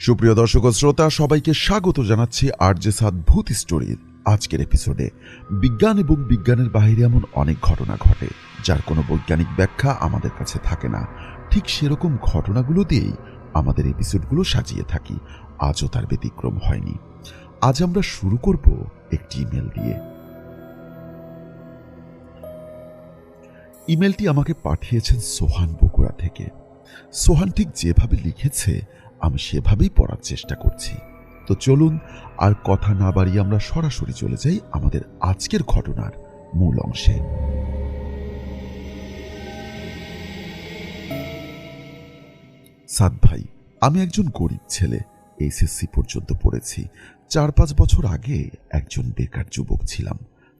সুপ্রিয় দর্শক ও শ্রোতা, সবাইকে স্বাগত জানাচ্ছি আরজে সাদ ভূত স্টোরির আজকের এপিসোডে। বিজ্ঞান এবং বিজ্ঞানের বাইরে এমন অনেক ঘটনা ঘটে যার কোনো বৈজ্ঞানিক ব্যাখ্যা আমাদের কাছে থাকে না। ঠিক সেরকম ঘটনাগুলো দিয়েই আমাদের এপিসোডগুলো সাজিয়ে থাকি। আজও তার ব্যতিক্রম হয়নি। আজ আমরা শুরু করব একটি ইমেল দিয়ে। ইমেলটি আমাকে পাঠিয়েছেন সোহান বগুড়া থেকে। সোহান ঠিক যেভাবে লিখেছে আমি সেভাবেই পড়ার চেষ্টা করছি। তো চলুন আর কথা না বাড়িয়ে আমরা সরাসরি চলে যাই আমাদের আজকের ঘটনার মূল অংশে। সাদ ভাই, আমি একজন গরিব ছেলে। এইচএসসি পর্যন্ত পড়েছি। 4-5 বছর আগে একজন বেকার যুবক ছিলাম।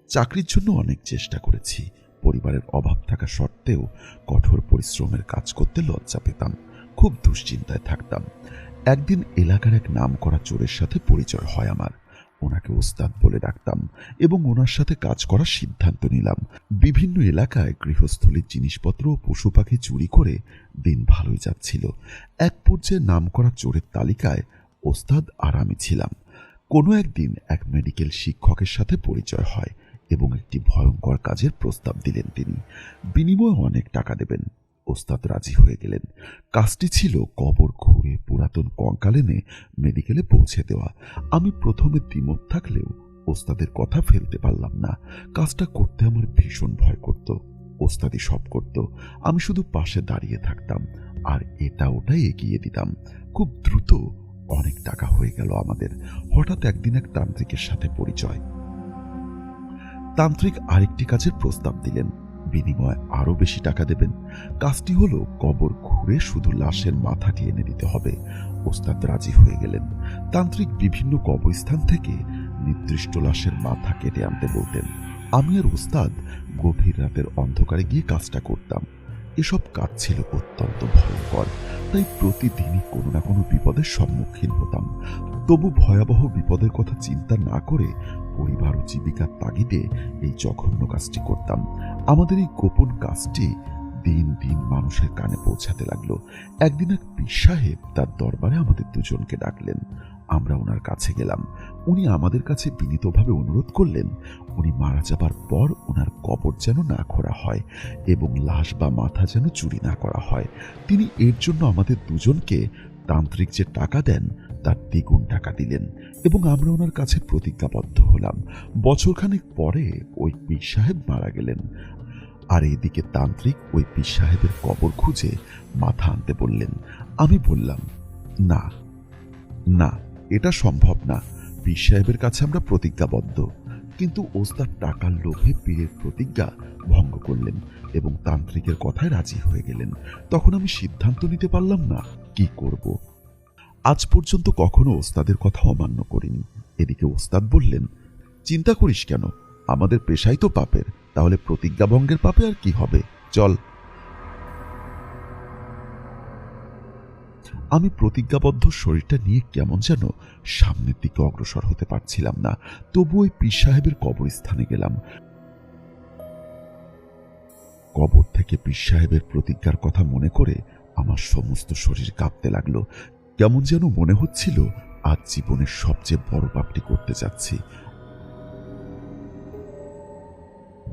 চাকরির জন্য অনেক চেষ্টা করেছি। পরিবারের অভাব থাকা সত্ত্বেও কঠোর পরিশ্রমের কাজ করতে লজ্জা পেতাম। খুব দুশ্চিন্তায় থাকতাম। একদিন এলাকার এক নামকরা চোরের সাথে পরিচয় হয় আমার। ওনাকে ওস্তাদ বলে ডাকতাম এবং ওনার সাথে কাজ করার সিদ্ধান্ত নিলাম। বিভিন্ন এলাকায় গৃহস্থলীর জিনিসপত্র ও পশু পাখি চুরি করে দিন ভালোই যাচ্ছিল। এক পর্যায়ে নামকরা চোরের তালিকায় ওস্তাদ আর আমি ছিলাম। কোনো একদিন এক মেডিকেল শিক্ষকের সাথে পরিচয় হয় এবং একটি ভয়ঙ্কর কাজের প্রস্তাব দিলেন তিনি। বিনিময়ে অনেক টাকা দেবেন। ওস্তাদ রাজি হয়ে গেলেন। কাজটি ছিল কবর খুঁড়ে পুরাতন কঙ্কাল এনে মেডিকেলে পৌঁছে দেওয়া। আমি প্রথমে দ্বিমত থাকলেও ওস্তাদের কথা ফেলতে পারলাম না। কাজটা করতে আমার ভীষণ ভয় করত। ওস্তাদই সব করত, আমি শুধু পাশে দাঁড়িয়ে থাকতাম আর এটা ওটাই এগিয়ে দিতাম। খুব দ্রুত অনেক টাকা হয়ে গেল আমাদের। হঠাৎ একদিন এক তান্ত্রিকের সাথে পরিচয়। তান্ত্রিক আরেকটি কাজের প্রস্তাব দিলেন, বিনিময়ে আরো বেশি টাকা দেবেন। কাজটি হলো কবর খুঁড়ে শুধু লাশের মাথাটি এনে দিতে হবে। ওস্তাদ রাজি হয়ে গেলেন। তান্ত্রিক বিভিন্ন কবরস্থান থেকে নির্দিষ্ট লাশের মাথা কেটে আনতে বলতেন। আমি আর ওস্তাদ গভীর রাতের অন্ধকারে গিয়ে কাজটা করতাম। এসব কাজ ছিল অত্যন্ত ভয়ঙ্কর, তাই প্রতিদিনই কোনো না কোনো বিপদের সম্মুখীন হতাম। তবু ভয়াবহ বিপদের কথা চিন্তা না করে পরিবার ও জীবিকার তাগিদে এই জঘন্য কাজটি করতাম। আমাদের এই গোপন কাজটি দিন দিন মানুষের কানে পৌঁছাতে লাগলো। একদিন এক পীর সাহেব তার দরবারে আমাদের দুজনকে ডাকলেন। আমরা ওনার কাছে গেলাম। উনি আমাদের কাছে বিনীতভাবে অনুরোধ করলেন উনি মারা যাবার পর ওনার কবর যেন না খোঁড়া হয় এবং লাশ বা মাথা যেন চুরি না করা হয়। তিনি এর জন্য আমাদের দুজনকে তান্ত্রিক যে টাকা দেন তার দ্বিগুণ টাকা দিলেন এবং আমরা ওনার কাছে প্রতিজ্ঞাবদ্ধ হলাম। বছরখানেক পরে ওই পীর সাহেব মারা গেলেন। আর এদিকে তান্ত্রিক ওই পীর সাহেবের কবর খুঁজে মাথা আনতে বললেন। আমি বললাম, না না, এটা সম্ভব না। পীর সাহেবের কাছে আমরা প্রতিজ্ঞাবদ্ধ। কিন্তু ওস্তাদ টাকার লোভে পীরের প্রতিজ্ঞা ভঙ্গ করলেন এবং তান্ত্রিকের কথায় রাজি হয়ে গেলেন। তখন আমি সিদ্ধান্ত নিতে পারলাম না কি করব। আজ পর্যন্ত কখনো ওস্তাদের কথা অমান্য করিনি। এদিকে ওস্তাদ বললেন, চিন্তা করিস কেন, আমাদের পেশাই তো পাপের, তাহলে প্রতিজ্ঞা ভঙ্গের পাপে আর কি হবে, চল। আমি প্রতিজ্ঞাবদ্ধ শরীরটা নিয়ে কেমন যেন সামনের দিকে অগ্রসর হতে পারছিলাম না। তবু ওই পীর সাহেবের কবরস্থানে গেলাম। কবর থেকে পীর সাহেবের প্রতিজ্ঞার কথা মনে করে আমার সমস্ত শরীর কাঁপতে লাগলো। কেমন যেন মনে হচ্ছিল আজ জীবনের সবচেয়ে বড় পাপটি করতে যাচ্ছি।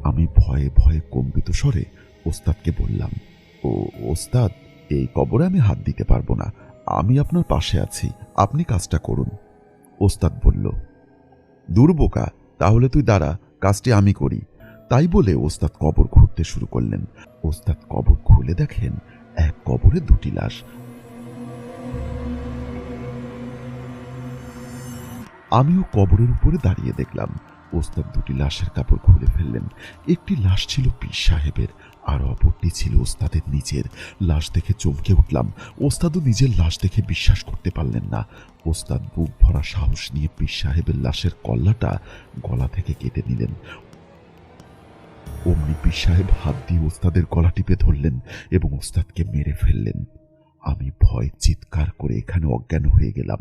আমি ভয়ে ভয়ে কম্পিত স্বরে ওস্তাদকে বললাম, ও ওস্তাদ, এই কবরে আমি হাত দিতে পারবো না। আমি আপনার পাশে আছি, আপনি কাজটা করুন। ওস্তাদ বলল, দূর বোকা, তাহলে তুই দাঁড়া, কাজটি আমি করি। তাই বলে ওস্তাদ কবর খুঁড়তে শুরু করলেন। ওস্তাদ কবর খুলে দেখেন এক কবরে দুটি লাশ। আমিও কবরের উপরে দাঁড়িয়ে দেখলাম। ওস্তাদ দুটি লাশের কাপড় খুলে ফেললেন। একটি লাশ ছিল পীর সাহেবের আর অপরটি ছিল ওস্তাদের নিজের। লাশ দেখে চমকে উঠলাম। ওস্তাদও নিজের লাশ দেখে বিশ্বাস করতে পারলেন না। ওস্তাদ বুক ভরা সাহস নিয়ে পীর সাহেবের লাশের কল্লাটা গলা থেকে কেটে নিলেন। অমনি পীর সাহেব হাত দিয়ে ওস্তাদের গলা টিপে ধরলেন এবং ওস্তাদকে মেরে ফেললেন। আমি ভয় চিৎকার করে এখানে অজ্ঞান হয়ে গেলাম।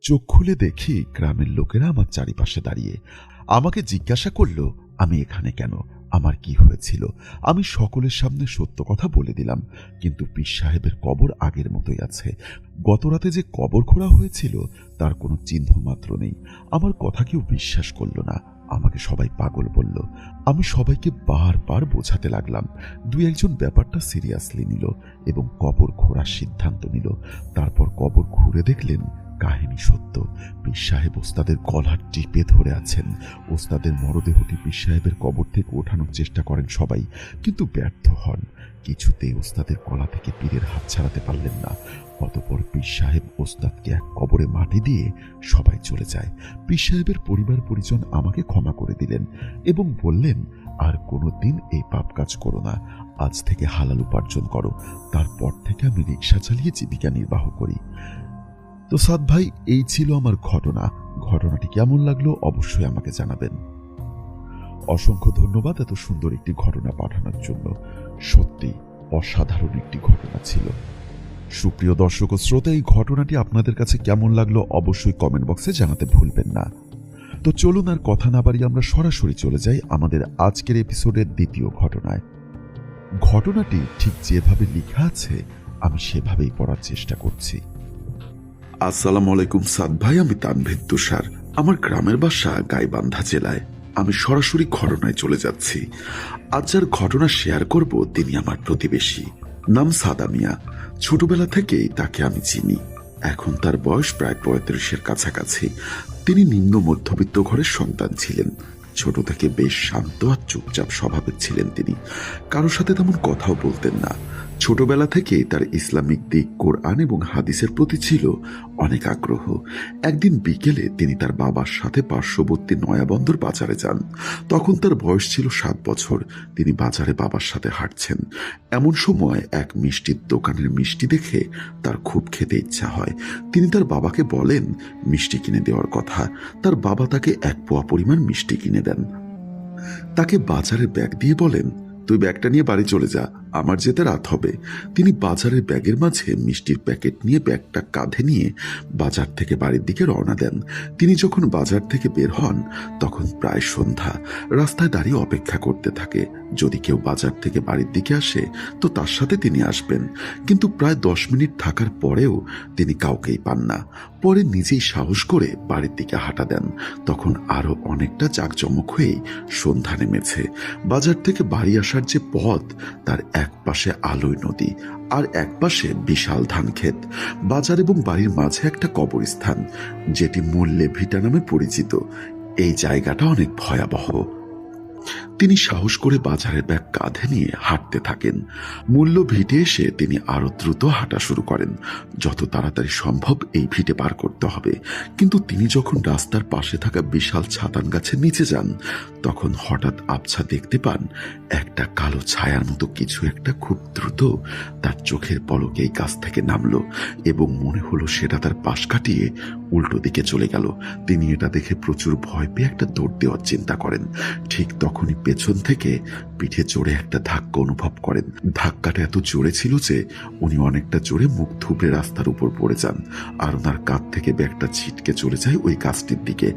চোখ খুলে দেখি গ্রামের লোকেরা আমার চারিপাশে দাঁড়িয়ে। আমাকে জিজ্ঞাসা করলো আমি এখানে কেন। আমার কি হয়েছিল। আমি সকলের সামনে সত্য কথা বলে দিলাম, কিন্তু পীর সাহেবের কবর আগের মতোই আছে। গতরাতে যে কবর খোঁড়া হয়েছিল তার কোনো চিহ্ন মাত্র নেই। আমার কথা কেউ বিশ্বাস করল না, আমাকে সবাই পাগল বলল। আমি সবাইকে বারবার বোঝাতে লাগলাম। দুই একজন ব্যাপারটা সিরিয়াসলি নিল এবং কবর খোঁড়ার সিদ্ধান্ত নিল। তারপর কবর ঘুরে দেখলেন কাহিনী সত্য। পীর সাহেব ওস্তাদের গলা টিপে ধরে আছেন। ওস্তাদের মরদেহটি পীর সাহেবের কবর থেকে ওঠানোর চেষ্টা করেন সবাই, কিন্তু ব্যর্থ হন। কিছুতেই ওস্তাদের গলা থেকে পীরের হাত ছাড়াতে পারলেন না। অতঃপর পীর সাহেব ওস্তাদকে এক কবরে মাটি দিয়ে সবাই চলে যায়। পীর সাহেবের পরিবার পরিজন আমাকে ক্ষমা করে দিলেন এবং বললেন, আর কোনোদিন এই পাপ কাজ করো না, আজ থেকে হালাল উপার্জন করো। তারপর থেকে আমি রিক্সা চালিয়ে জীবিকা নির্বাহ করি। তো সাদ ভাই, এই ছিল আমার ঘটনা। ঘটনাটি কেমন লাগলো অবশ্যই আমাকে জানাবেন। অসংখ্য ধন্যবাদ এত সুন্দর একটি ঘটনা পাঠানোর জন্য। সত্যি অসাধারণ একটি ঘটনা ছিল। সুপ্রিয় দর্শক ও শ্রোতা, এই ঘটনাটি আপনাদের কাছে কেমন লাগলো অবশ্যই কমেন্ট বক্সে জানাতে ভুলবেন না। তো চলুন আর কথা না বাড়িয়ে আমরা সরাসরি চলে যাই আমাদের আজকের এপিসোডের দ্বিতীয় ঘটনায়। ঘটনাটি ঠিক যেভাবে লেখা আছে আমি সেভাবেই পড়ার চেষ্টা করছি। আসসালামু আলাইকুম সাদ ভাই, আমি তানভীর তুষার। আমার গ্রামের বাসা গাইবান্ধা জেলায়। আমি সরাসরি ঘটনায় চলে যাচ্ছি। আজ যার ঘটনা শেয়ার করব তিনি আমার প্রতিবেশী, নাম সাদা মিয়া। ছোটবেলা থেকেই তাকে আমি চিনি। এখন তার বয়স প্রায় 35-এর কাছাকাছি। তিনি নিম্ন মধ্যবিত্ত ঘরের সন্তান ছিলেন। ছোট থেকে বেশ শান্ত আর চুপচাপ স্বভাবের ছিলেন তিনি। কারোর সাথে তেমন কথাও বলতেন না। ছোটবেলা থেকেই তার ইসলামিক দিক, কোরআন এবং হাদিসের প্রতি ছিল অনেক আগ্রহ। একদিন বিকেলে তিনি তার বাবার সাথে পার্শ্ববর্তী নয়াবন্দর বাজারে যান। তখন তার বয়স ছিল 7 বছর। তিনি বাজারে বাবার সাথে হাঁটছেন। এমন সময় এক মিষ্টির দোকানের মিষ্টি দেখে তার খুব খেতে ইচ্ছা হয়। তিনি তার বাবাকে বলেন মিষ্টি কিনে দেওয়ার কথা। তার বাবা তাকে 1 পোয়া পরিমাণ মিষ্টি কিনে দেন। তাকে বাজারের ব্যাগ দিয়ে বলেন, তুই ব্যাগটা নিয়ে বাড়ি চলে যা, আমার যেতে রাত হবে। তিনি বাজারের ব্যাগের মাঝে মিষ্টির প্যাকেট নিয়ে ব্যাগটা কাঁধে নিয়ে বাজার থেকে বাড়ির দিকে রওনা দেন। তিনি যখন বাজার থেকে বের হন তখন প্রায় সন্ধ্যা। রাস্তায় দাঁড়িয়ে অপেক্ষা করতে থাকে। যদি কেউ বাজার থেকে বাড়ির দিকে আসে তো তার সাথে তিনি আসবেন। কিন্তু প্রায় 10 মিনিট থাকার পরেও তিনি কাউকেই পান না। পরে নিজেই সাহস করে বাড়ির দিকে হাঁটা দেন। তখন আরো অনেকটা জাঁকজমক হয়েই সন্ধ্যা নেমেছে। বাজার থেকে বাড়ি আসার যে পথ, তার এক পাশে আলোয় নদী আর এক পাশে বিশাল ধান ক্ষেত। বাজার এবং বাড়ির মাঝে একটা কবরস্থান, যেটি মূল্যে ভিটা নামে পরিচিত। এই জায়গাটা অনেক ভয়াবহ। তিনি সাহস করে বাজারের ব্যাগ কাঁধে নিয়ে হাঁটতে থাকেন। মূল্য ভিটে এসে তিনি আরো দ্রুত হাঁটা শুরু করেন। যত তাড়াতাড়ি সম্ভব এই ভিটে পার করতে হবে। কিন্তু তিনি যখন রাস্তার পাশে থাকা বিশাল ছাতান গাছের নিচে যান তখন হঠাৎ আবছা দেখতে পান একটা কালো ছায়ার মতো কিছু একটা খুব দ্রুত তার চোখের পলকে এই গাছ থেকে নামলো এবং মনে হলো সেটা তার পাশ কাটিয়ে উল্টো দিকে চলে গেল। তিনি এটা দেখে প্রচুর ভয় পেয়ে একটা দৌড় দেওয়ার চিন্তা করেন। ঠিক তখনই পেছন থেকে পিঠে জোরে একটা ধাক্কা অনুভব করেন। ধাক্কাটা এত জোরে ছিল যে উনি অনেকটা জোরে মুখ থুবড়ে রাস্তার উপর পড়ে যান আর ওনার কাঁধ থেকে ব্যাগটা ছিটকে চলে যায় ওই গাছটির দিকে।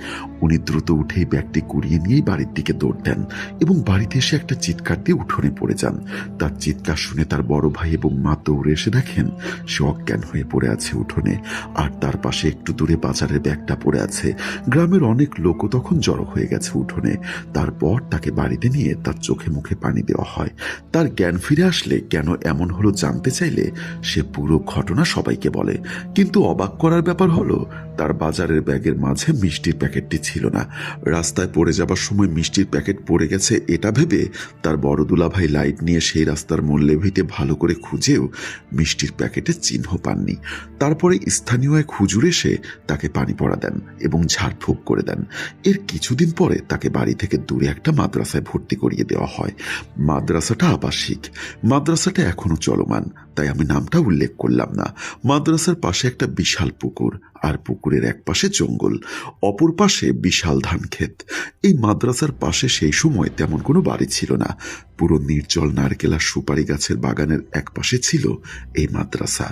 উনি দ্রুত উঠেই ব্যাগটি কুড়িয়ে নিয়েই বাড়ির দিকে দৌড় দেন এবং বাড়িতে এসে একটা চিৎকার দিয়ে উঠোনে পড়ে যান। তার চিৎকার শুনে তার বড় ভাই এবং মা দৌড়ে এসে দেখেন সে অজ্ঞান হয়ে পড়ে আছে উঠোনে, আর তার পাশে একটু দূরে বাজারের ব্যাগটা পড়ে আছে। গ্রামের অনেক লোকও তখন জড়ো হয়ে গেছে উঠোনে। তারপর তাকে বাড়িতে নিয়ে তার চোখে মুখে পানি দেওয়া হয়। তার জ্ঞান ফিরে আসলে কেন এমন হলো জানতে চাইলে সে পুরো ঘটনা সবাইকে বলে। কিন্তু অবাক করার ব্যাপার হলো তার বাজারের ব্যাগের মাঝে মিষ্টির প্যাকেটটি ছিল না। রাস্তায় পড়ে যাবার সময় মিষ্টির প্যাকেট পড়ে গেছে এটা ভেবে তার বড় দুলাভাই লাইট নিয়ে সেই রাস্তার মূল্যে ভিটে ভালো করে খুঁজেও মিষ্টির প্যাকেটের চিহ্ন পাননি। তারপরে স্থানীয় এক হুজুর এসে তাকে পানি পড়া দেন এবং ঝাড়ফুঁক করে দেন। এর কিছুদিন পরে তাকে বাড়ি থেকে দূরে একটা মাদ্রাসায় ভর্তি করিয়ে দেওয়া হয়। মাদ্রাসাটা আবাসিক। মাদ্রাসাটা এখনো চলমান, তাই আমি নামটা উল্লেখ করলাম না। মাদ্রাসার পাশে একটা বিশাল পুকুর, আর পুকুরের এক পাশে জঙ্গল, অপর পাশে বিশাল ধান ক্ষেত। এই মাদ্রাসার পাশে সেই সময় তেমন কোনো বাড়ি ছিল না। পুরো নির্জল নারকেল আর সুপারি গাছের বাগানের একপাশে ছিল এই মাদ্রাসা।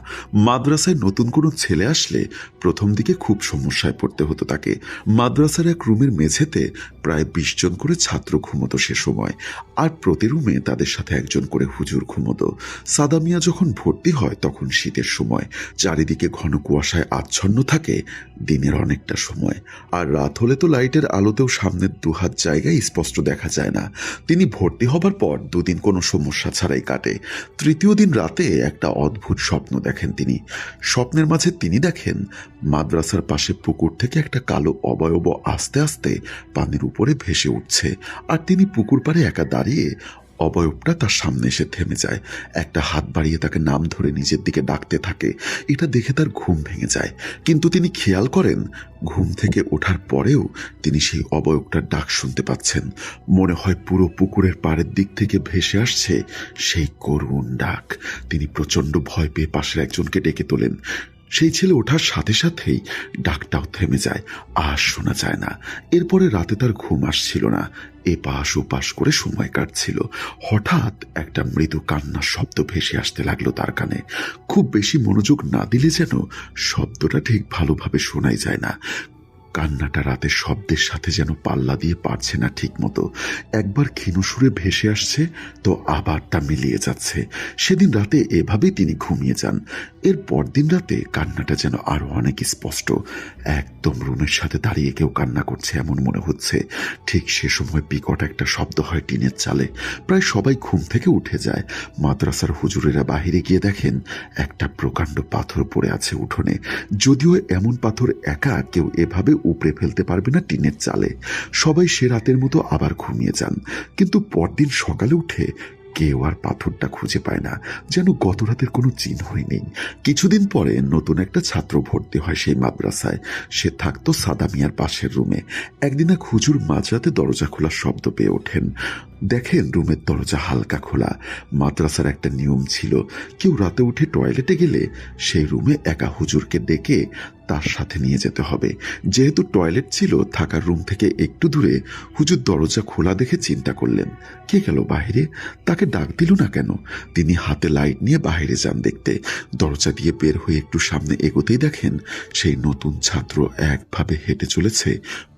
মাদ্রাসায় নতুন কোনো ছেলে আসলে প্রথম দিকে খুব সমস্যায় পড়তে হতো তাকে। মাদ্রাসার এক রুমের মেঝেতে প্রায় 20 জন করে ছাত্র ঘুমতো সে সময়, আর প্রতি রুমে তাদের সাথে একজন করে হুজুর ঘুমতো। সাদা মিয়া যখন ভর্তি হয় তখন শীতের সময়, চারিদিকে ঘন কুয়াশায় আচ্ছন্ন থাকে দিনের অনেকটা সময়, আর রাত হলে তো লাইটের আলোতেও সামনের 2 হাত জায়গায় স্পষ্ট দেখা যায় না। তিনি ভর্তি হবার পর 2 দিন কোনো সমস্যা ছাড়াই কাটে। তৃতীয় দিন রাতে একটা অদ্ভুত স্বপ্ন দেখেন তিনি। স্বপ্নের মাঝে তিনি দেখেন মাদ্রাসার পাশে পুকুর থেকে একটা কালো অবয়ব আস্তে আস্তে পানির উপরে ভেসে উঠছে, আর তিনি পুকুর পাড়ে একা দাঁড়িয়ে অবয়বটা তার সামনে এসে থেমে যায়। একটা হাত বাড়িয়ে তাকে নাম ধরে নিজের দিকে ডাকতে থাকে। এটা দেখে তার ঘুম ভেঙে যায়, কিন্তু তিনি খেয়াল করেন ঘুম থেকে ওঠার পরেও তিনি সেই অবয়বটার ডাক শুনতে পাচ্ছেন। মনে হয় পুরো পুকুরের পাড়ের দিক থেকে ভেসে আসছে সেই করুণ ডাক। তিনি প্রচণ্ড ভয় পেয়ে পাশের একজনকে ডেকে তোলেন। সেই ছেলে ওঠার সাথে সাথেই ডাকটাও থেমে যায়, আর শোনা যায় না। এরপরে রাতে তার ঘুম আসছিল না, এপাশ ওপাশ করে সময় কাটছিল। হঠাৎ একটা মৃদু কান্নার শব্দ ভেসে আসতে লাগলো তার কানে। খুব বেশি মনোযোগ না দিলে যেন শব্দটা ঠিক ভালোভাবে শোনাই যায় না। কান্নাটা রাতের শব্দের সাথে যেন পাল্লা দিয়ে পারছে না ঠিক মতো। একবার ক্ষীণ সুরে ভেসে আসছে, তো আবার তা মিলিয়ে যাচ্ছে। সেদিন রাতে এভাবেই তিনি ঘুমিয়ে যান। এর পরদিন রাতে কান্নাটা যেন আরো অনেক স্পষ্ট। একদম রুমের সাথে দাঁড়িয়ে কেউ কান্না করছে এমন মনে হচ্ছে। ঠিক সে সময় বিকট একটা শব্দ হয় টিনের চালে। প্রায় সবাই ঘুম থেকে উঠে যায়। মাদ্রাসার হুজুরেরা বাহিরে গিয়ে দেখেন একটা প্রকাণ্ড পাথর পড়ে আছে উঠোনে। যদিও এমন পাথর একা কেউ এভাবে উপড়ে ফেলতে পারবে না টিনের চালে। সবাই সে রাতের মতো আবার ঘুমিয়ে যান, কিন্তু পরদিন সকালে উঠে কেউ আর পাথরটা খুঁজে পায় না, যেন গত রাতের কোনো চিহ্নই নেই। কিছুদিন পরে নতুন একটা ছাত্র ভর্তি হয় সেই মাদ্রাসায়। সে থাকতো সাদা মিয়ার পাশের রুমে। একদিন এক হুজুর মাঝরাতে দরজা খোলার শব্দ পেয়ে ওঠেন। দেখেন রুমের দরজা হালকা খোলা। মাদ্রাসার একটা নিয়ম ছিল, কেউ রাতে উঠে টয়লেটে গেলে সেই রুমে একা হুজুরকে ডেকে তার সাথে নিয়ে যেতে হবে। যেহেতু টয়লেট ছিল থাকার রুম থেকে একটু দূরে, হুজুর দরজা খোলা দেখে চিন্তা করলেন কে গেল বাইরে, তাকে ডাক দিল না কেন। তিনি হাতে লাইট নিয়ে বাইরে যান দেখতে। দরজা দিয়ে বের হয়ে একটু সামনে এগোতেই দেখেন সেই নতুন ছাত্র একভাবে হেঁটে চলেছে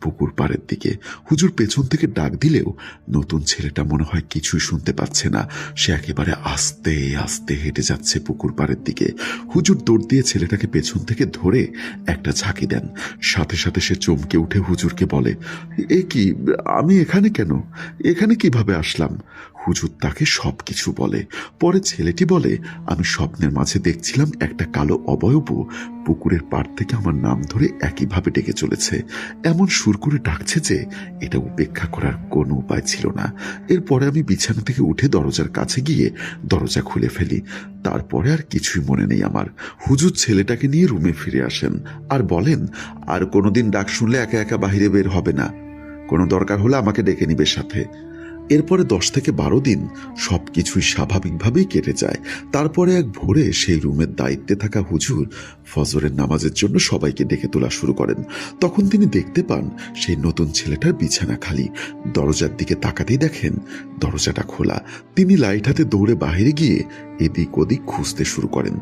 পুকুর পাড়ের দিকে। হুজুর পেছন থেকে ডাক দিলেও নতুন ছেলেটা মনে হয় কিছুই শুনতে পাচ্ছে না। সে একেবারে আস্তে আস্তে হেঁটে যাচ্ছে পুকুর পাড়ের দিকে। হুজুর দৌড় দিয়ে ছেলেটাকে পেছন থেকে ধরে একটা ঝাঁকি দেন। সাথে সাথে সে চমকে উঠে হুজুরকে বলে, এ কি, আমি এখানে কেন, এখানে কিভাবে আসলাম? হুজুর তাকে সবকিছু বলে। পরে ছেলেটি বলে, আমি স্বপ্নের মাঝে দেখছিলাম একটা কালো অবয়ব পুকুরের পাড় থেকে আমার নাম ধরে একইভাবে ডেকে চলেছে। এমন সুর করে ডাকছে যে এটা উপেক্ষা করার কোনো উপায় ছিল না। এরপরে আমি বিছানা থেকে উঠে দরজার কাছে গিয়ে দরজা খুলে ফেলি। তারপরে আর কিছুই মনে নেই আমার। হুজুর ছেলেটাকে নিয়ে রুমে ফিরে আসেন আর বলেন, আর কোনোদিন ডাক শুনলে একা একা বাহিরে বের হবে না, কোনো দরকার হলে আমাকে ডেকে নিবে সাথে। এরপরে 10 থেকে 12 দিন সবকিছুই স্বাভাবিকভাবেই কেটে যায়। তারপরে এক ভোরে সেই রুমের দায়িত্বে থাকা হুজুর ফজরের নামাজের জন্য সবাইকে ডেকে তোলা শুরু করেন। তখন তিনি দেখতে পান সেই নতুন ছেলেটার বিছানা খালি। দরজার দিকে তাকাতেই দেখেন দরজাটা খোলা। তিনি লাইট হাতে দৌড়ে বাইরে গিয়ে এদিক ওদিক খুঁজতে শুরু করেন।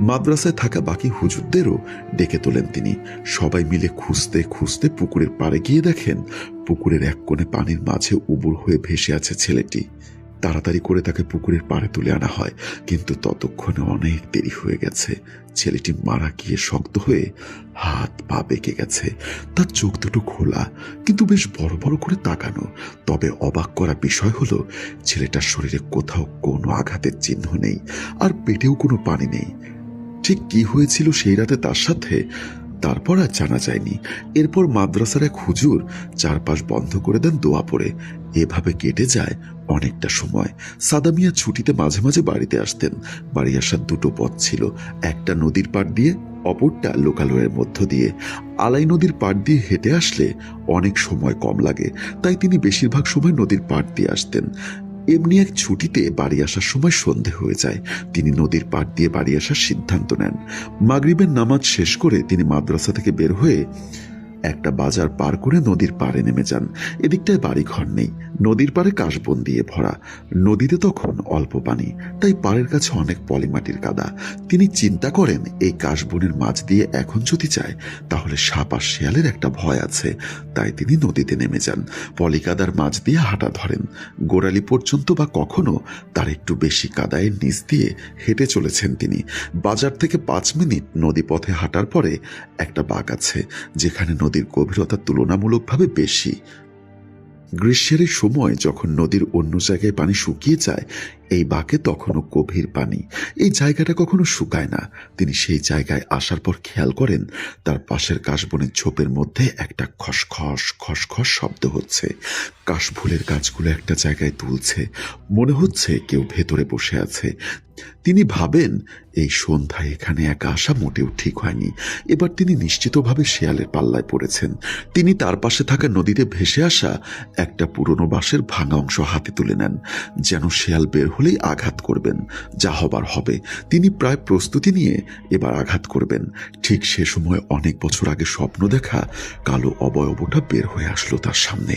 মাদ্রাসায় থাকা বাকি হুজুরদেরও ডেকে তোলেন তিনি। সবাই মিলে খুঁজতে খুঁজতে পুকুরের পাড়ে গিয়ে দেখেন পুকুরের এক কোণে পানির মাঝে উবুর হয়ে ভেসে আছে ছেলেটি। তাড়াতাড়ি করে তাকে পুকুরের পাড়ে তুলে আনা হয়, কিন্তু ততক্ষণে অনেক দেরি হয়ে গেছে। ছেলেটি মারা গিয়ে শক্ত হয়ে হাত পা বেঁকে গেছে। তার চোখ দুটো খোলা, কিন্তু বেশ বড় বড় করে তাকানো। তবে অবাক করা বিষয় হলো ছেলেটার শরীরে কোথাও কোনো আঘাতের চিহ্ন নেই, আর পেটেও কোনো পানি নেই। ঠিক কি হয়েছিল সেই রাতে তার সাথে, তারপর আর জানা যায়নি। এরপর মাদ্রাসার এক হুজুর চারপাশ বন্ধ করে দেন দোয়া পড়ে। এভাবে কেটে যায় অনেকটা সময়। সাদা মিয়া ছুটিতে মাঝে মাঝে বাড়িতে আসতেন। বাড়ি আসার 2টো পথ ছিল, একটা নদীর পাড় দিয়ে, অপরটা লোকালয়ের মধ্য দিয়ে। আলাই নদীর পাড় দিয়ে হেঁটে আসলে অনেক সময় কম লাগে, তাই তিনি বেশিরভাগ সময় নদীর পাড় দিয়ে আসতেন। এমনি এক ছুটিতে বাড়ি আসার সময় সন্ধে হয়ে যায়। তিনি নদীর পাড় দিয়ে বাড়ি আসার সিদ্ধান্ত নেন। মাগরিবের নামাজ শেষ করে তিনি মাদ্রাসা থেকে বের হয়ে একটা বাজার পার করে নদীর পাড়ে নেমে যান। এদিকটায় বাড়িঘর নেই, নদীর পাড়ে কাশবন দিয়ে ভরা। নদীতে তখন অল্প পানি, তাই পাড়ের কাছে অনেক পলিমাটির কাদা। তিনি চিন্তা করেন এই কাশবনের মাঝ দিয়ে এখন যদি যায় তাহলে সাপ আর শেয়ালের একটা ভয় আছে, তাই তিনি নদীতে নেমে যান। পলিকাদার মাঝ দিয়ে হাঁটা ধরেন। গোড়ালি পর্যন্ত বা কখনো তার একটু বেশি কাদায়ের নিচ দিয়ে হেঁটে চলেছেন তিনি। বাজার থেকে 5 মিনিট নদী পথে হাঁটার পরে একটা বাঁক আছে, যেখানে নদীর গভীরতা তুলনামূলকভাবে বেশি। গ্রীষ্মের এই সময় যখন নদীর অন্য জায়গায় পানি শুকিয়ে যায়, এই বাঁকে তখনও গভীর পানি। এই জায়গাটা কখনো শুকায় না। তিনি সেই জায়গায় আসার পর খেয়াল করেন তার পাশের কাশবনের ঝোপের মধ্যে একটা খসখস খসখস শব্দ হচ্ছে। কাশফুলের গাছগুলো একটা জায়গায় দুলছে, মনে হচ্ছে কেউ ভেতরে বসে আছে। তিনি ভাবেন এই সন্ধ্যায় এখানে একা আসা মোটেও ঠিক হয়নি। এবার তিনি নিশ্চিতভাবে শেয়ালের পাল্লায় পড়েছেন। তিনি তার পাশে থাকা নদীতে ভেসে আসা একটা পুরনো বাঁশের ভাঙা অংশ হাতে তুলে নেন, যেন শেয়াল বের হলেই আঘাত করবেন। যা হবার হবে। তিনি প্রায় প্রস্তুতি নিয়ে এবার আঘাত করবেন। ঠিক সে সময় অনেক বছর আগে স্বপ্ন দেখা কালো অবয়বটা বের হয়ে আসলো তার সামনে।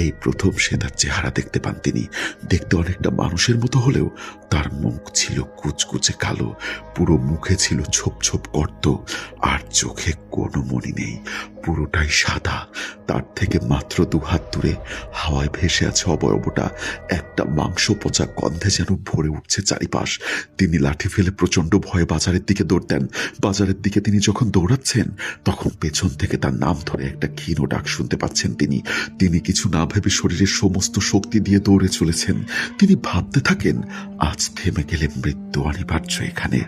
এই প্রথম সে তার চেহারা দেখতে পান তিনি। দেখতে অনেকটা মানুষের মতো হলেও তার মুখ ছিল কুচকুচে কালো, পুরো মুখে ছিল ছোপ ছোপ গর্ত, আর চোখে কোনো মনি নেই, পুরোটাই সাদা। তার থেকে মাত্র 2 হাত দূরে হাওয়ায় ভেসে আছে অবয়বটা। একটা মাংস পচা গন্ধে যেন ভরে উঠছে চারিপাশ। তিনি লাঠি ফেলে প্রচন্ড ভয়ে বাজারের দিকে দৌড় দেন। বাজারের দিকে তিনি যখন দৌড়াচ্ছেন তখন পেছন থেকে তার নাম ধরে একটা ক্ষীণ ডাক শুনতে পাচ্ছেন তিনি। তিনি কিছু না ভেবে শরীরের সমস্ত শক্তি দিয়ে দৌড়ে চলেছেন। তিনি ভাবতে থাকেন আজ থেমে গেলে মৃত্যু অনিবার্য এখানে।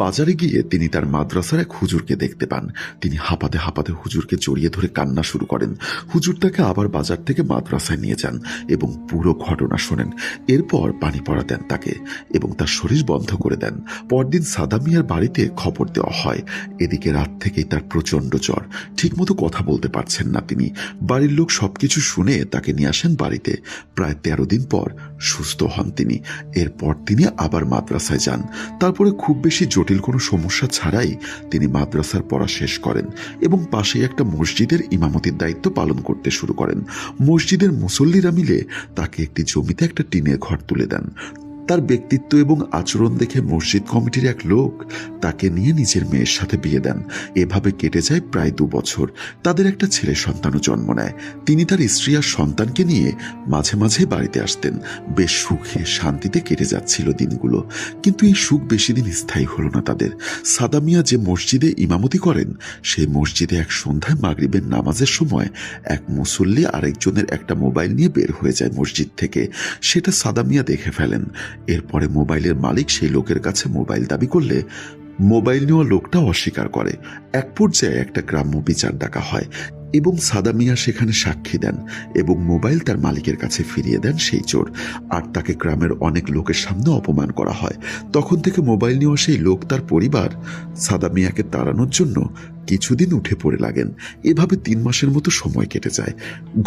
বাজারে গিয়ে তিনি তার মাদ্রাসার এক হুজুরকে দেখতে পান। তিনি হাঁপাতে হাঁপাতে হুজুরকে জড়িয়ে ধরে কান্না শুরু করেন। হুজুর তাকে আবার বাজার থেকে মাদ্রাসায় নিয়ে যান এবং পুরো ঘটনা শোনেন। এরপর পানি পড়া দেন তাকে এবং তার শরীর বন্ধ করে দেন। পরদিন সাদা মিয়ার বাড়িতে খবর দেওয়া হয়। এদিকে রাত থেকেই তার প্রচন্ড জ্বর, ঠিকমতো কথা বলতে পারছেন না তিনি। বাড়ির লোক সবকিছু শুনে তাকে নিয়ে আসেন বাড়িতে। প্রায় 13 দিন পর সুস্থ হন তিনি। এরপর তিনি আবার মাদ্রাসায় যান। তারপরে খুব বেশি জটিল কোনো সমস্যা ছাড়াই তিনি মাদ্রাসার পড়া শেষ করেন এবং পাশেই একটা মসজিদের ইমামতির দায়িত্ব পালন করতে শুরু করেন। মসজিদের মুসল্লিরা মিলে তাকে একটি জমিতে একটা টিনের ঘর তুলে দেন। তার ব্যক্তিত্ব এবং আচরণ দেখে মসজিদ কমিটির এক লোক তাকে নিয়ে নিজের মেয়ের সাথে বিয়ে দেন। এভাবে কেটে যায় প্রায় 2 বছর। তাদের একটা ছেলে সন্তানও জন্ম নেয়। তিনি তার স্ত্রী আর সন্তানকে নিয়ে মাঝে মাঝে বাড়িতে আসতেন। বেশ সুখে শান্তিতে কেটে যাচ্ছিল দিনগুলো। কিন্তু এই সুখ বেশি দিন স্থায়ী হলো না তাদের। সাদা মিয়া যে মসজিদে ইমামতি করেন, সেই মসজিদে এক সন্ধ্যায় মাগরিবের নামাজের সময় এক মুসল্লি আরেকজনের একটা মোবাইল নিয়ে বের হয়ে যায় মসজিদ থেকে। সেটা সাদা মিয়া দেখে ফেলেন। এরপরে মোবাইলের মালিক সেই লোকের কাছে মোবাইল দাবি করলে মোবাইল নেওয়া লোকটা অস্বীকার করে। এক পর্যায়ে একটা গ্রাম্য বিচার ডাকা হয় এবং সাদা মিয়া সেখানে সাক্ষী দেন এবং মোবাইল তার মালিকের কাছে ফিরিয়ে দেন সেই চোর। আর তাকে গ্রামের অনেক লোকের সামনে অপমান করা হয়। তখন থেকে মোবাইল নেওয়া সেই লোক তার পরিবার সাদা মিয়াকে তাড়ানোর জন্য কিছুদিন উঠে পড়ে লাগেন। এভাবে 3 মাসের মতো সময় কেটে যায়।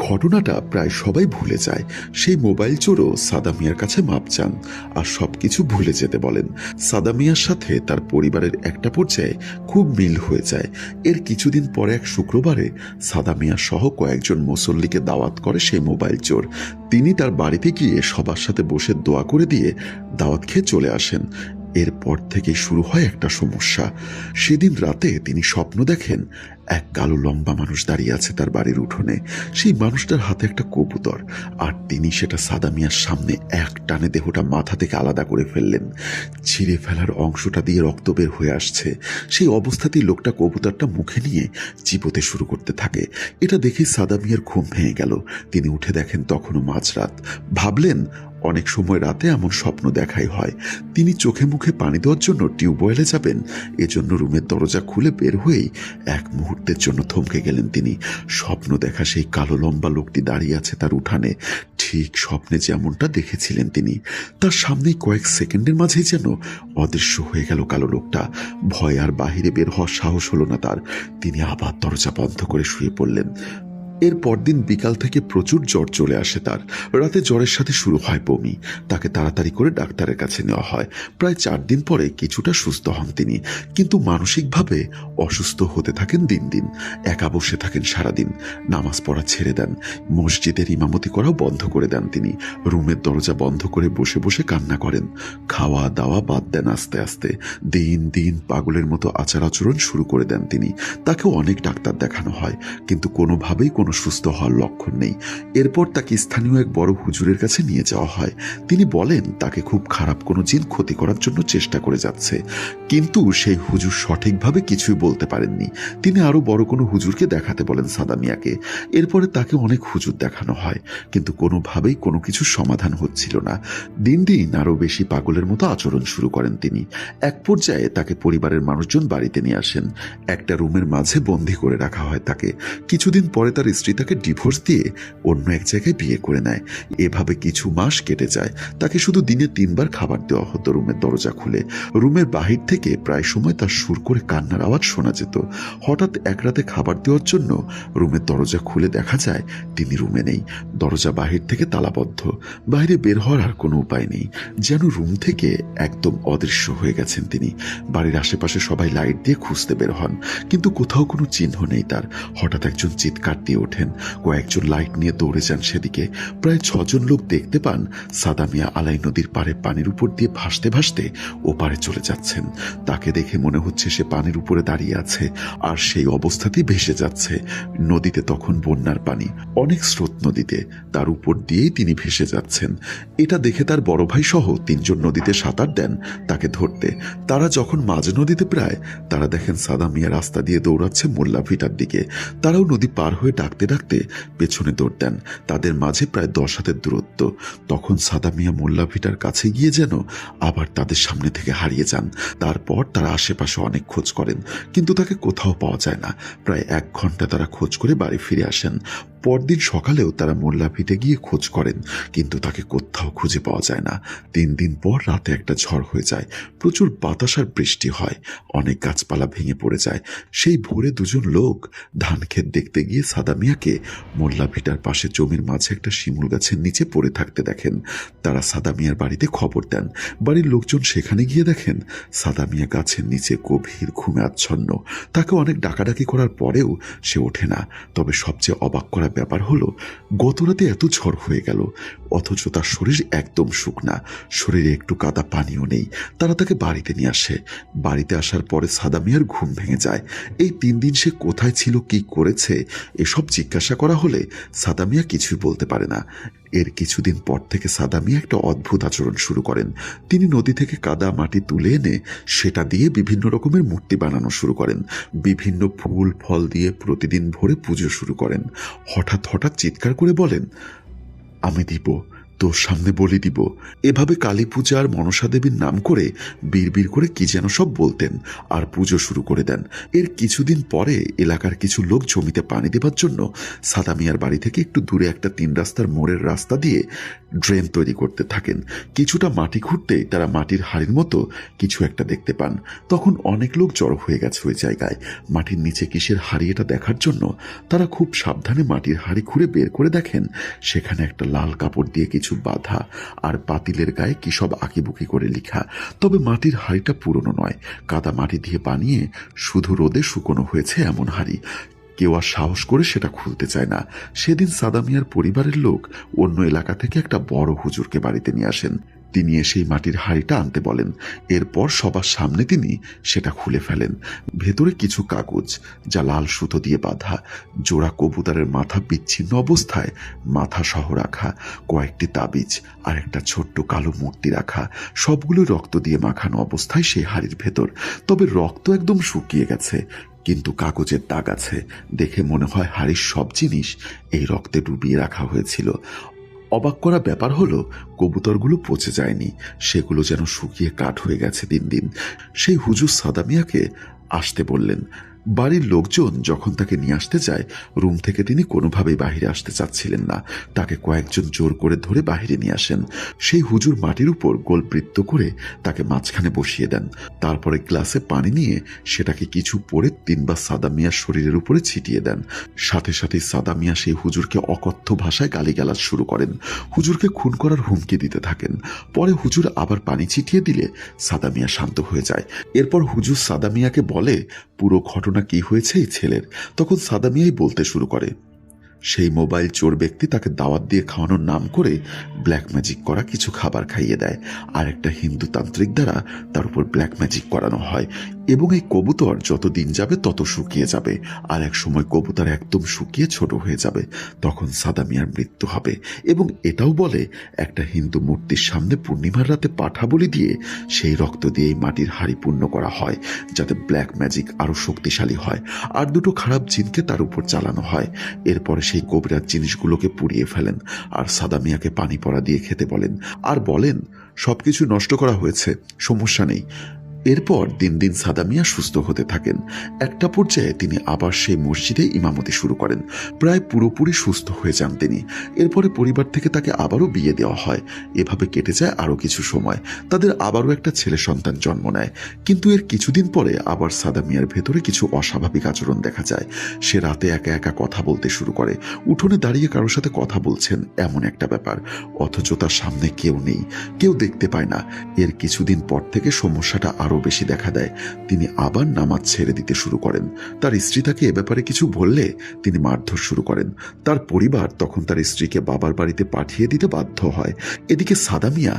ঘটনাটা প্রায় সবাই ভুলে যায়। সেই মোবাইল চোরও সাদা মিয়ার কাছে মাপ চান আর সবকিছু ভুলে যেতে বলেন। সাদা মিয়ার সাথে তার পরিবারের একটা পর্যায়ে খুব মিল হয়ে যায়। এর কিছুদিন পরে এক শুক্রবারে সাদা মিয়া সহ কয়েকজন মুসল্লিকে দাওয়াত করে সেই মোবাইল চোর। তিনি তার বাড়িতে গিয়ে সবার সাথে বসে দোয়া করে দিয়ে দাওয়াত খেয়ে চলে আসেন। এরপর থেকে শুরু হয় একটা সমস্যা। সেদিন রাতে তিনি স্বপ্ন দেখেন এক কালো লম্বা মানুষ দাঁড়িয়ে আছে তার বাড়ির উঠোনে। সেই মানুষটার হাতে একটা কবুতর, আর তিনি সেটা সাদা মিয়ার সামনে এক টানে দেহটা মাথা থেকে আলাদা করে ফেললেন। ছিঁড়ে ফেলার অংশটা দিয়ে রক্ত বের হয়ে আসছে। সেই অবস্থাতেই লোকটা কবুতরটা মুখে নিয়ে চিবোতে শুরু করতে থাকে। এটা দেখে সাদা মিয়ার ঘুম ভেঙে গেল। তিনি উঠে দেখেন তখনও মাঝরাত। ভাবলেন অনেক সময় রাতে এমন স্বপ্ন দেখাই হয়। তিনি চোখে মুখে পানি দেওয়ার জন্য টিউবওয়েলে যাবেন। এজন্য রুমের দরজা খুলে বের হয়েই এক মুহূর্তের জন্য থমকে গেলেন তিনি। স্বপ্ন দেখা সেই কালো লম্বা লোকটি দাঁড়িয়ে আছে তার উঠানে, ঠিক স্বপ্নে যেমনটা দেখেছিলেন তিনি। তার সামনেই কয়েক সেকেন্ডের মাঝেই যেন অদৃশ্য হয়ে গেল কালো লোকটা। ভয় আর বাহিরে বের হওয়ার সাহস হলো না তার। তিনি আবার দরজা বন্ধ করে শুয়ে পড়লেন। এর পরদিন বিকাল থেকে প্রচুর জ্বর চলে আসে তার। রাতে জ্বরের সাথে শুরু হয় বমি। তাকে তাড়াতাড়ি করে ডাক্তারের কাছে নেওয়া হয়। প্রায় 4 দিন পরে কিছুটা সুস্থ হন তিনি, কিন্তু মানসিকভাবে অসুস্থ হতে থাকেন দিন দিন। একা বসে থাকেন সারাদিন, নামাজ পড়া ছেড়ে দেন, মসজিদের ইমামতি করাও বন্ধ করে দেন তিনি। রুমের দরজা বন্ধ করে বসে বসে কান্না করেন। খাওয়া দাওয়া বাদ দেন আস্তে আস্তে। দিন দিন পাগলের মতো আচার আচরণ শুরু করে দেন তিনি। তাকেও অনেক ডাক্তার দেখানো হয়, কিন্তু কোনোভাবেই কোনো সুস্থ হওয়ার লক্ষণ নেই। এরপর তাকে স্থানীয় এক বড় হুজুরের কাছে নিয়ে যাওয়া হয়। তিনি বলেন তাকে খুব খারাপ কোনো জিন ক্ষতি করার জন্য চেষ্টা করে যাচ্ছে, কিন্তু সেই হুজুর সঠিকভাবে কিছুই বলতে পারেননি। তিনি আরো বড় কোনো হুজুরকে দেখাতে বলেন সাদা মিয়াকে। এরপরে তাকে অনেক হুজুর দেখানো হয়, কিন্তু কোনোভাবেই কোনো কিছু সমাধান হচ্ছিল না। দিন দিন আরো বেশি পাগলের মতো আচরণ শুরু করেন তিনি। এক পর্যায়ে তাকে পরিবারের মানুষজন বাড়িতে নিয়ে আসেন। একটা রুমের মাঝে বন্দি করে রাখা হয় তাকে। কিছুদিন পরে তার স্ত্রী তাকে ডিভোর্স দিয়ে অন্য এক জায়গায় বিয়ে করে নেয়। এভাবে কিছু মাস কেটে যায়। তাকে শুধু দিনে 3 বার খাবার দেওয়া হতো রুমের দরজা খুলে। রুমের বাহির থেকে প্রায় সময় তার সুর করে কান্নার আওয়াজ শোনা যেত। হঠাৎ এক রাতে খাবার দেওয়ার জন্য রুমের দরজা খুলে দেখা যায় তিনি রুমে নেই। দরজা বাহির থেকে তালাবদ্ধ। বাইরে বের হওয়ার আর কোনো উপায় নেই, যেন রুম থেকে একদম অদৃশ্য হয়ে গেছেন তিনি। বাড়ির আশেপাশে সবাই লাইট দিয়ে খুঁজতে বের হন, কিন্তু কোথাও কোনো চিহ্ন নেই তার। হঠাৎ একজন চিৎকার দিয়ে ওঠেন। কয়েকজন লাইট নিয়ে দৌড়ে যান সেদিকে। প্রায় 6 জন লোক দেখতে পান সাদা মিয়া আলাই নদীর পাড়ে পানির উপর দিয়ে ভাসতে ভাসতে ওপারে চলে যাচ্ছেন। তাকে দেখে মনে হচ্ছে সে পানির উপরে দাঁড়িয়ে আছে, আর সেই অবস্থাতেই ভেসে যাচ্ছে। নদীতে তখন বন্যার পানি, অনেক স্রোত নদীতে। তার উপর দিয়েই তিনি ভেসে যাচ্ছেন। এটা দেখে তার বড় ভাই সহ 3 জন নদীতে সাঁতার দেন তাকে ধরতে। তারা যখন মাঝ নদীতে প্রায়, তারা দেখেন সাদা মিয়া রাস্তা দিয়ে দৌড়াচ্ছে মোল্লা ভিটার দিকে। তারাও নদী পার হয়ে ডাকতে ডাকতে পেছনে দৌড় দেন। তাদের মাঝে প্রায় 10 হাতের দূরত্ব। তখন সাদা মিয়া মোল্লা ভিটার কাছে গিয়ে যেন আবার তাদের সামনে থেকে হারিয়ে যান। তারপর তারা আশেপাশে অনেক খোঁজ করেন, কিন্তু তাকে কোথাও পাওয়া যায় না। প্রায় 1 ঘন্টা তারা খোঁজ করে বাড়ি ফিরে আসেন। পরদিন সকালেও তারা মোল্লা ভিটে গিয়ে খোঁজ করেন, কিন্তু তাকে কোথাও খুঁজে পাওয়া যায় না। 3 দিন পর রাতে একটা ঝড় হয়ে যায়। প্রচুর বাতাস আর বৃষ্টি হয়। অনেক গাছপালা ভেঙে পড়ে যায়। সেই ভোরে 2 জন লোক ধান ক্ষেত দেখতে গিয়ে সাদা মিয়াকে মোল্লা ভিটার পাশে জমির মাঝে একটা শিমুল গাছের নিচে পড়ে থাকতে দেখেন। তারা সাদা মিয়ার বাড়িতে খবর দেন। বাড়ির লোকজন সেখানে গিয়ে দেখেন সাদা মিয়া গাছের নিচে গভীর ঘুমে আচ্ছন্ন। তাকে অনেক ডাকাডাকি করার পরেও সে ওঠে না। তবে সবচেয়ে অবাক করা ব্যাপার হলো, গত রাতে এত ঝড় হয়ে গেল, অথচ তার শরীর একদম শুকনা, শরীরে একটু কাদা পানিও নেই। তারা তাকে বাড়িতে নিয়ে আসে। বাড়িতে আসার পরে সাদা মিয়ার ঘুম ভেঙে যায়। এই 3 দিন সে কোথায় ছিল, কি করেছে, এসব জিজ্ঞাসা করা হলে সাদা মিয়া কিছুই বলতে পারে না। এর কিছুদিন পর থেকে সাদা মিয়া একটা অদ্ভুত আচরণ শুরু করেন। তিনি নদী থেকে কাদা মাটি তুলে এনে সেটা দিয়ে বিভিন্ন রকমের মূর্তি বানানো শুরু করেন। বিভিন্ন ফুল ফল দিয়ে প্রতিদিন ভোরে পুজো শুরু করেন। হঠাৎ হঠাৎ চিৎকার করে বলেন, আমি দিব, তোর সামনে বলি দিব। এভাবে কালী পূজা আর মনসা দেবীর নাম করে বিড়বিড় করে কি যেন সব বলতেন, আর পুজো শুরু করে দেন। এর কিছুদিন পরে এলাকার কিছু লোক জমিতে পানি দেবার জন্য সাদা মিয়ার বাড়ি থেকে একটু দূরে একটা 3 রাস্তার মোড়ের রাস্তা দিয়ে ড্রেন তৈরি করতে থাকেন। কিছুটা মাটি খুঁড়তেই তারা মাটির হাড়ির মতো কিছু একটা দেখতে পান। তখন অনেক লোক জড়ো হয়ে গেছে ওই জায়গায়। মাটির নিচে কিসের হাড়ি এটা দেখার জন্য তারা খুব সাবধানে মাটির হাড়ি খুঁড়ে বের করে দেখেন সেখানে একটা লাল কাপড় দিয়ে কিছু বাঁধা, আর পাতিলের গায়ে কি সব আঁকিবুকি করে লেখা। তবে মাটির হাড়িটা পুরনো নয়, কাদা মাটি দিয়ে বানিয়ে শুধু রোদে শুকনো হয়েছে এমন হাড়ি। কেউ আর সাহস করে সেটা খুলতে চায় না। সেদিন সাদা মিয়ার পরিবারের লোক অন্য এলাকা থেকে একটা বড় হুজুরকে বাড়িতে নিয়ে আসেন। তিনি এসেই মাটির হাড়িটা আনতে বলেন। এরপর সবার সামনে তিনি সেটা খুলে ফেলেন। ভেতরে কিছু কাগজ, যা লাল সুতো দিয়ে বাঁধা, জোড়া কবুতরের মাথা বিচ্ছিন্ন অবস্থায় মাথা সহ রাখা, কয়েকটি তাবিজ আর একটা ছোট্ট কালো মূর্তি রাখা, সবগুলো রক্ত দিয়ে মাখানো অবস্থায় সেই হাড়ির ভেতর। তবে রক্ত একদম শুকিয়ে গেছে, কিন্তু কাগজের দাগ আছে। দেখে মনে হয় হাড়ির সব জিনিস এই রক্তে ডুবিয়ে রাখা হয়েছিল। অবাক করা ব্যাপার হলো, কবুতরগুলো পচে যায়নি, সেগুলো যেন শুকিয়ে কাঠ হয়ে গেছে দিন দিন। সেই হুজুর সাদা মিয়াকে আসতে বললেন। বাড়ির লোকজন যখন তাকে নিয়ে আসতে যায়, রুম থেকে তিনি কোনোভাবেই বাহিরে আসতে চাচ্ছিলেন না। তাকে কয়েকজন জোর করে ধরে বাহিরে নিয়ে আসেন। সেই হুজুর মাটির উপর গোলবৃত্ত করে তাকে মাঝখানে বসিয়ে দেন। তারপরে গ্লাসে পানি নিয়ে সেটাকে কিছু পরে 3 বার সাদা মিয়ার শরীরের উপরে ছিটিয়ে দেন। সাথে সাথে সাদা মিয়া সেই হুজুরকে অকথ্য ভাষায় গালিগালাজ শুরু করেন, হুজুরকে খুন করার হুমকি দিতে থাকেন। পরে হুজুর আবার পানি ছিটিয়ে দিলে সাদা মিয়া শান্ত হয়ে যায়। এরপর হুজুর সাদা মিয়াকে বলে পুরো ঘটনা কি হয়েছে এই ছেলের। তখন সাদা মিয়াই বলতে শুরু করে, সেই মোবাইল চোর ব্যক্তি তাকে দাওয়াত দিয়ে খাওয়ানোর নাম করে ব্ল্যাক ম্যাজিক করা কিছু খাবার খাইয়ে দেয়, আর একটা হিন্দু তান্ত্রিক দ্বারা তার উপর ব্ল্যাক ম্যাজিক করানো হয়, এবং এই কবুতর যত দিন যাবে তত শুকিয়ে যাবে, আর এক সময় কবুতর একদম শুকিয়ে ছোট হয়ে যাবে। তখন সাদা মিয়ার মৃত্যু হবে। এবং এটাও বলে একটা হিন্দু মূর্তির সামনে পূর্ণিমার রাতে পাঠা বলি দিয়ে সেই রক্ত দিয়ে এই মাটির হাড়ি পূর্ণ করা হয়, যাতে ব্ল্যাক ম্যাজিক আরো শক্তিশালী হয়, আর দুটো খারাপ জিনকে তার উপর চালানো হয়। এরপরে সেই কবিরাজ জিনিসগুলোকে পুড়িয়ে ফেলেন, আর সাদা মিয়াকে পানি পড়া দিয়ে খেতে বলেন, আর বলেন সবকিছু নষ্ট করা হয়েছে, সমস্যা নেই। এরপর দিন দিন সাদা মিয়া সুস্থ হতে থাকেন। একটা পর্যায়ে তিনি আবার সেই মসজিদে ইমামতি শুরু করেন। প্রায় পুরোপুরি সুস্থ হয়ে যান তিনি। এরপরে পরিবার থেকে তাকে আবারও বিয়ে দেওয়া হয়। এভাবে কেটে যায় আরও কিছু সময়। তাদের আবারও একটা ছেলে সন্তান জন্ম নেয়। কিন্তু এর কিছুদিন পরে আবার সাদা মিয়ার ভেতরে কিছু অস্বাভাবিক আচরণ দেখা যায়। সে রাতে একা একা কথা বলতে শুরু করে, উঠোনে দাঁড়িয়ে কারোর সাথে কথা বলছেন এমন একটা ব্যাপার, অথচ তার সামনে কেউ নেই, কেউ দেখতে পায় না। এর কিছুদিন পর থেকে সমস্যাটা আরো বেশি দেখা দেয়। তিনি আবার নামাজ ছেড়ে দিতে শুরু করেন। তার স্ত্রী তাকে এ ব্যাপারে কিছু বললে তিনি মারধর শুরু করেন। তার পরিবার তখন তার স্ত্রীকে বাবার বাড়িতে পাঠিয়ে দিতে বাধ্য হয়। এদিকে সাদা মিয়া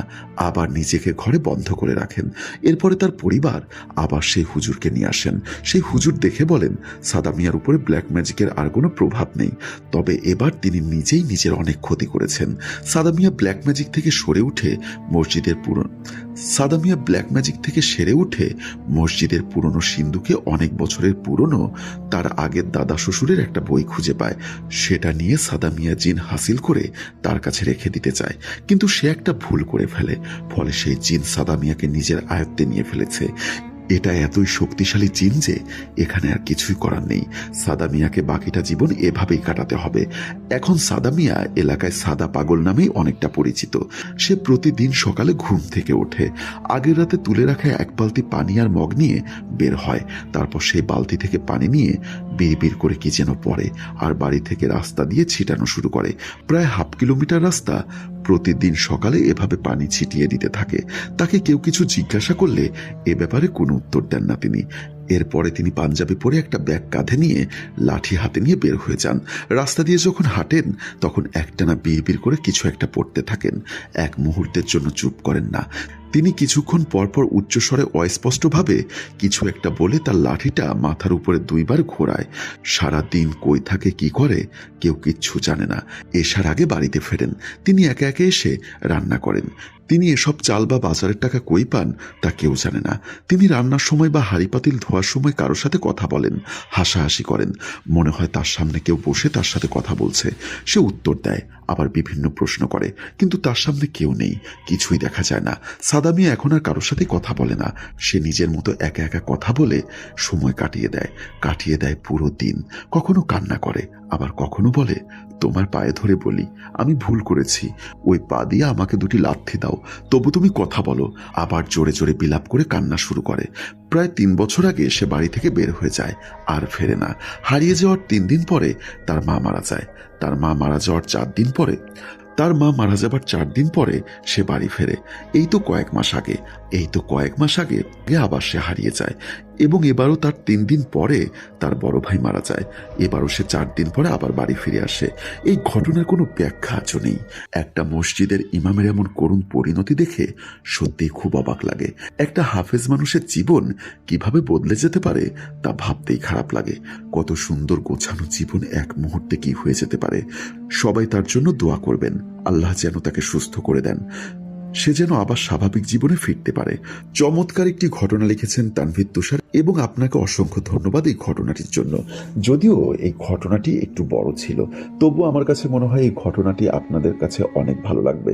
আবার নিজেকে ঘরে বন্ধ করে রাখেন। এরপরে তার পরিবার আবার সেই হুজুরকে নিয়ে আসেন। সেই হুজুর দেখে বলেন সাদা মিয়ার উপরে ব্ল্যাক ম্যাজিকের আর কোনো প্রভাব নেই, তবে এবার তিনি নিজেই নিজের অনেক ক্ষতি করেছেন। সাদা মিয়া ব্ল্যাক ম্যাজিক থেকে সেরে উঠে মসজিদের পুরনো সিন্ধুকে অনেক বছরের পুরনো তার আগের দাদা শ্বশুরের একটা বই খুঁজে পায়। সেটা নিয়ে সাদা মিয়া জিন হাসিল করে তার কাছে রেখে দিতে চায়, কিন্তু সে একটা ভুল করে ফেলে। ফলে সেই জিন সাদা মিয়াকে নিজের আয়ত্তে নিয়ে ফেলেছে। এটা এতই শক্তিশালী জিন যে এখানে আর কিছুই করার নেই। সাদা মিয়াকে বাকিটা জীবন এভাবেই কাটাতে হবে। এখন সাদা মিয়া এলাকায় সাদা পাগল নামেই অনেকটা পরিচিত। সে প্রতিদিন সকালে ঘুম থেকে ওঠে, আগের রাতে তুলে রাখা এক বালতি পানি আর মগ নিয়ে বের হয়। তারপর সেই বালতি থেকে পানি নিয়ে বিড় করে কি যেন পড়ে, আর বাড়ি থেকে রাস্তা দিয়ে ছিটানো শুরু করে। প্রায় 1/2 কিলোমিটার রাস্তা প্রতিদিন সকালে এভাবে পানি ছিটিয়ে দিতে থাকে। তাকে কেউ কিছু জিজ্ঞাসা করলে এ ব্যাপারে কোনো উত্তর দেন না তিনি। এরপরে তিনি পাঞ্জাবি পরে একটা ব্যাগ কাঁধে নিয়ে লাঠি হাতে নিয়ে বের হয়ে যান। রাস্তা দিয়ে যখন হাঁটেন তখন একটানা বিড় করে কিছু একটা পড়তে থাকেন। এক মুহূর্তের জন্য চুপ করেন না। তিনি কিছুক্ষণ পরপর উচ্চস্বরে অস্পষ্টভাবে কিছু একটা বলে তার লাঠিটা মাথার উপরে 2 বার ঘোরায়। সারা দিন কই থাকে কি করে কেউ কিচ্ছু জানে না। এসার আগে বাড়িতে ফেরেন। তিনি একে একে এসে রান্না করেন। তিনি এসব চাল বা বাজারের টাকা কই পান তা কেউ জানে না। তিনি রান্নার সময় বা হাঁড়ি পাতিল ধোয়ার সময় কারোর সাথে কথা বলেন, হাসাহাসি করেন। মনে হয় তার সামনে কেউ বসে তার সাথে কথা বলছে। সে উত্তর দেয়, আবার বিভিন্ন প্রশ্ন করে, কিন্তু তার সামনে কেউ নেই, কিছুই দেখা যায় না। সাদা মিয়া এখন আর কারোর সাথে কথা বলে না। সে নিজের মতো একা একা কথা বলে সময় কাটিয়ে দেয় পুরো দিন। কখনো কান্না করে, আবার কখনো বলে, তোমার পায়ে ধরে বলি আমি ভুল করেছি, ওই পা দিয়ে আমাকে 2টি লাথি দাও, তবু তুমি কথা বলো। আবার জোরে জোরে বিলাপ করে কান্না শুরু করে। প্রায় 3 বছর আগে সে বাড়ি থেকে বের হয়ে যায়, আর ফেরে না। হারিয়ে যাওয়ার 3 দিন পরে তার মা মারা যায়। তার মা মারা যাওয়ার 4 দিন পরে সে বাড়ি ফেরে। এই তো কয়েক মাস আগে আবার সে হারিয়ে যায়। এবং এবারও তার 3 দিন পরে তার বড় ভাই মারা যায়। এবারও সে 4 দিন পরে আবার বাড়ি ফিরে আসে। এই ঘটনার কোনো ব্যাখ্যা আজও নেই। একটা মসজিদের ইমামের এমন করুণ পরিণতি দেখে সত্যিই খুব অবাক লাগে। একটা হাফেজ মানুষের জীবন কিভাবে বদলে যেতে পারে তা ভাবতেই খারাপ লাগে। কত সুন্দর গোছানো জীবন এক মুহূর্তে কি হয়ে যেতে পারে। সবাই তার জন্য দোয়া করবেন, আল্লাহ যেন তাকে সুস্থ করে দেন, সে যেন আবার স্বাভাবিক জীবনে ফিরতে পারে। চমৎকার একটি ঘটনা লিখেছেন তানভীর তুষার, এবং আপনাকে অসংখ্য ধন্যবাদ এই ঘটনাটির জন্য। যদিও এই ঘটনাটি একটু বড় ছিল, তবু আমার কাছে মনে হয় এই ঘটনাটি আপনাদের কাছে অনেক ভালো লাগবে।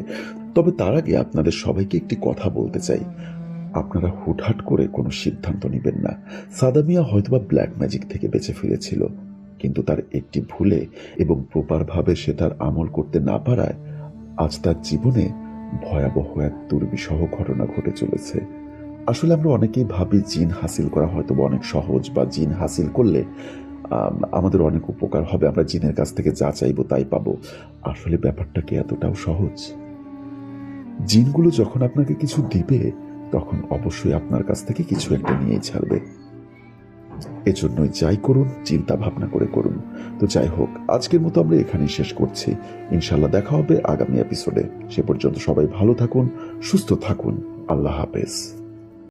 তবে তার আগে আপনাদের সবাইকে একটি কথা বলতে চাই। আপনারা হুটহাট করে কোনো সিদ্ধান্ত নেবেন না। সাদা মিয়া হয়তোবা ব্ল্যাক ম্যাজিক থেকে বেঁচে ফিরেছিল, কিন্তু তার একটি ভুলে এবং প্রপারভাবে সে তার আমল করতে না পারায় আজ তার জীবনে ভয়াবহ এক দুর্বিষহ ঘটনা ঘটে চলেছে। আসলে আমরা অনেকেই ভাবি জিন হাসিল করা হয়তো অনেক সহজ, বা জিন হাসিল করলে আমাদের অনেক উপকার হবে, আমরা জিনের কাছ থেকে যা চাইবো তাই পাবো। আসলে ব্যাপারটা কি এতটাও সহজ? জিনগুলো যখন আপনাকে কিছু দিবে তখন অবশ্যই আপনার কাছ থেকে কিছু একটা নিয়েই ছাড়বে। এজন্যই যাই করুন চিন্তা ভাবনা করে করুন। তো যাই হোক, আজকের মতো আমরা এখানেই শেষ করছি। ইনশাল্লাহ দেখা হবে আগামী এপিসোডে। সে পর্যন্ত সবাই ভালো থাকুন, সুস্থ থাকুন। আল্লাহ হাফেজ।